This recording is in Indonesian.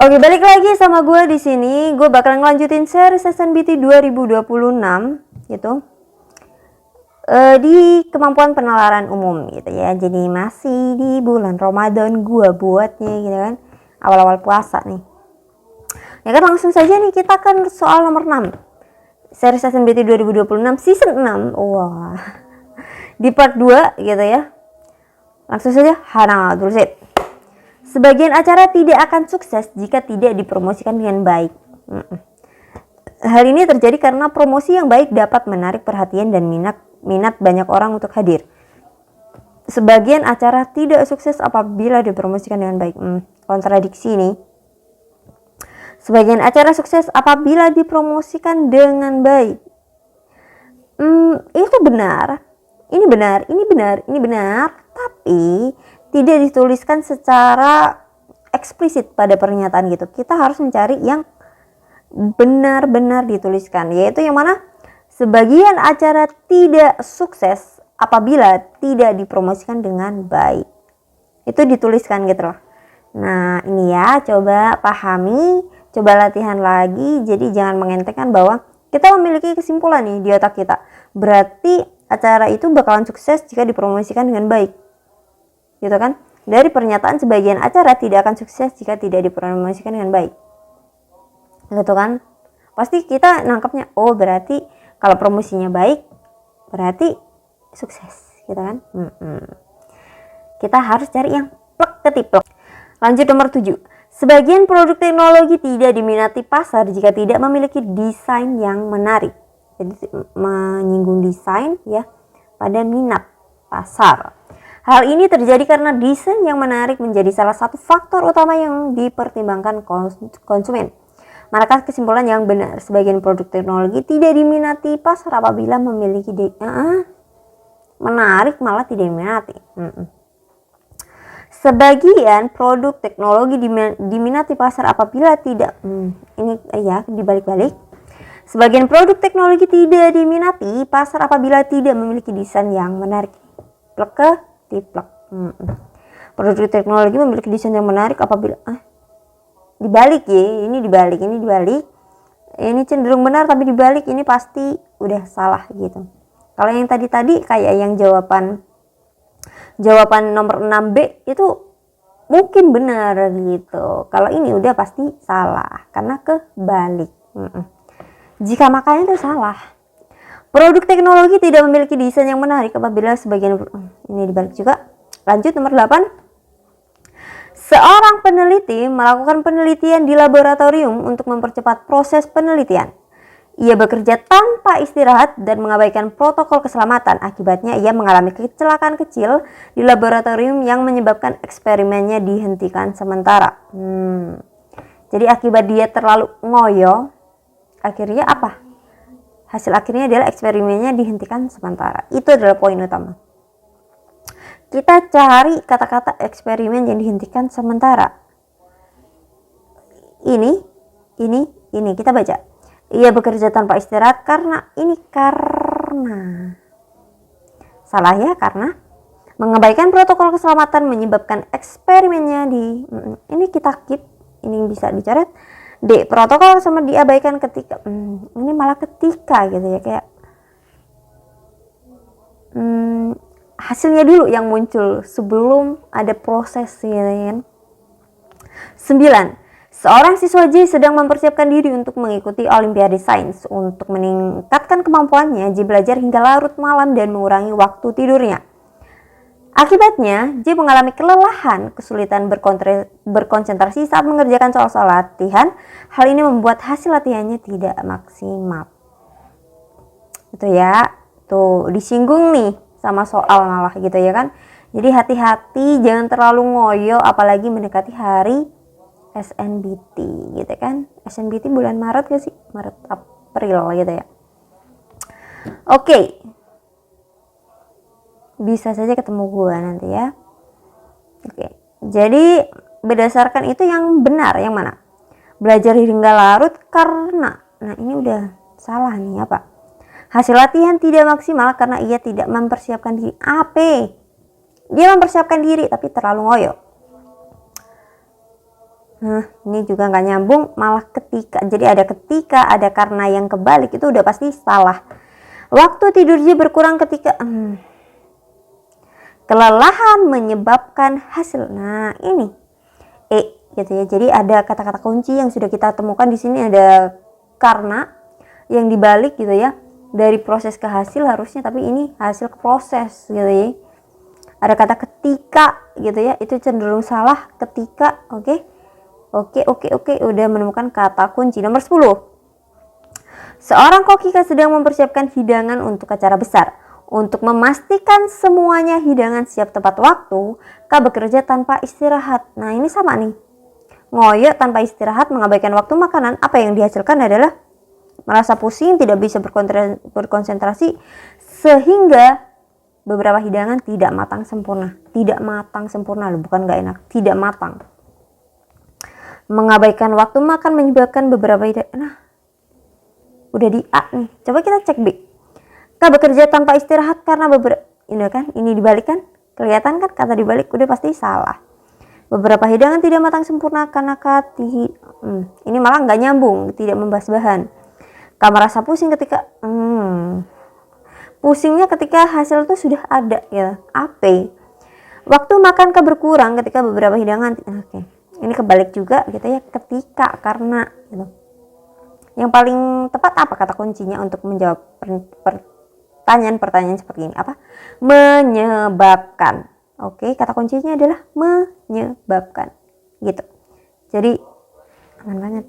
Oke, balik lagi sama gue di sini. Gue bakal ngelanjutin series SNBT 2026 gitu. Di kemampuan penalaran umum gitu ya. Jadi masih di bulan Ramadan gue buatnya gitu kan. Awal-awal puasa nih. Ya kan, langsung saja nih kita kan soal nomor 6. Series SNBT 2026 season 6. Wah. Di part 2 gitu ya. Langsung saja Hana Dursit. Sebagian acara tidak akan sukses jika tidak dipromosikan dengan baik. Hal ini terjadi karena promosi yang baik dapat menarik perhatian dan minat banyak orang untuk hadir. Sebagian acara tidak sukses apabila dipromosikan dengan baik. Kontradiksi ini. Sebagian acara sukses apabila dipromosikan dengan baik. Itu benar. Ini benar, ini benar, ini benar. Tapi tidak dituliskan secara eksplisit pada pernyataan gitu. Kita harus mencari yang benar-benar dituliskan, yaitu yang mana sebagian acara tidak sukses apabila tidak dipromosikan dengan baik. Itu dituliskan gitu loh. Nah ini ya, coba pahami, coba latihan lagi. Jadi jangan mengentengkan bahwa kita memiliki kesimpulan nih di otak kita. Berarti acara itu bakalan sukses jika dipromosikan dengan baik. Gitu kan? Dari pernyataan sebagian acara tidak akan sukses jika tidak dipromosikan dengan baik. Gitu kan? Pasti kita nangkapnya, oh berarti kalau promosinya baik berarti sukses, gitu kan? Kita harus cari yang plek ketiplek. Lanjut nomor 7. Sebagian produk teknologi tidak diminati pasar jika tidak memiliki desain yang menarik. Jadi menyinggung desain ya pada minat pasar. Hal ini terjadi karena desain yang menarik menjadi salah satu faktor utama yang dipertimbangkan konsumen. Maka kesimpulan yang benar, sebagian produk teknologi tidak diminati pasar apabila memiliki menarik malah tidak diminati. Sebagian produk teknologi diminati pasar apabila tidak ini ya dibalik-balik. Sebagian produk teknologi tidak diminati pasar apabila tidak memiliki desain yang menarik. Tiplek. Produk teknologi memiliki desain yang menarik apabila dibalik ya, ini dibalik. Ini cenderung benar tapi dibalik ini pasti udah salah gitu. Kalau yang tadi kayak yang jawaban nomor 6B itu mungkin benar gitu. Kalau ini udah pasti salah karena kebalik. Jika makanya itu salah. Produk teknologi tidak memiliki desain yang menarik apabila sebagian ini dibalik juga. Lanjut nomor 8. Seorang peneliti melakukan penelitian di laboratorium untuk mempercepat proses penelitian. Ia bekerja tanpa istirahat dan mengabaikan protokol keselamatan. Akibatnya ia mengalami kecelakaan kecil di laboratorium yang menyebabkan eksperimennya dihentikan sementara. Jadi akibat dia terlalu ngoyo, akhirnya apa? Hasil akhirnya adalah eksperimennya dihentikan sementara. Itu adalah poin utama. Kita cari kata-kata eksperimen yang dihentikan sementara. Ini kita baca. Ia bekerja tanpa istirahat karena salah ya, karena mengabaikan protokol keselamatan menyebabkan eksperimennya ini kita keep, ini bisa dicoret. D. Protokol sama diabaikan ketika ini malah ketika gitu ya, kayak hasilnya dulu yang muncul sebelum ada proses gitu kan. 9. Seorang siswa J sedang mempersiapkan diri untuk mengikuti Olimpiade Sains. Untuk meningkatkan kemampuannya, J belajar hingga larut malam dan mengurangi waktu tidurnya. Akibatnya, J mengalami kelelahan, kesulitan berkonsentrasi saat mengerjakan soal-soal latihan. Hal ini membuat hasil latihannya tidak maksimal. Itu ya, tuh disinggung nih sama soal malah gitu ya kan. Jadi hati-hati, jangan terlalu ngoyo apalagi mendekati hari SNBT gitu kan. SNBT bulan Maret gak sih? Maret April gitu ya. Oke. Bisa saja ketemu gua nanti ya. Oke. Jadi berdasarkan itu yang benar yang mana? Belajar hingga larut karena ini udah salah nih apa? Hasil latihan tidak maksimal karena ia tidak mempersiapkan diri. Dia mempersiapkan diri tapi terlalu ngoyo. Ini juga nggak nyambung, malah ketika. Jadi ada ketika, ada karena, yang kebalik itu udah pasti salah. Waktu tidurnya berkurang ketika kelelahan menyebabkan hasil. Nah, ini gitu ya. Jadi ada kata-kata kunci yang sudah kita temukan di sini, ada karena yang dibalik gitu ya. Dari proses ke hasil harusnya, tapi ini hasil ke proses gitu ya. Ada kata ketika gitu ya, itu cenderung salah ketika. Oke, udah menemukan kata kunci. Nomor 10. Seorang kokika sedang mempersiapkan hidangan untuk acara besar. Untuk memastikan semuanya hidangan siap tepat waktu, Kak bekerja tanpa istirahat. Nah, ini sama nih. Ngoyo tanpa istirahat, mengabaikan waktu makanan, apa yang dihasilkan adalah merasa pusing, tidak bisa berkonsentrasi, sehingga beberapa hidangan tidak matang sempurna. Tidak matang sempurna loh, bukan gak enak, tidak matang. Mengabaikan waktu makan menyebabkan beberapa hidangan. Nah, udah di A nih. Coba kita cek B. Kak bekerja tanpa istirahat karena beberapa, ini kan, ini dibalik kan? Kelihatan kan kata dibalik, udah pasti salah. Beberapa hidangan tidak matang sempurna karena ini malah nggak nyambung, tidak membahas bahan. Kak merasa pusing ketika pusingnya ketika hasil itu sudah ada ya. AP. Waktu makan Kak berkurang ketika beberapa hidangan. Oke. Ini kebalik juga gitu ya, ketika, karena gitu. Yang paling tepat apa kata kuncinya untuk menjawab pertanyaan seperti ini? Apa? Menyebabkan. Oke, kata kuncinya adalah menyebabkan. Gitu. Jadi aman banget.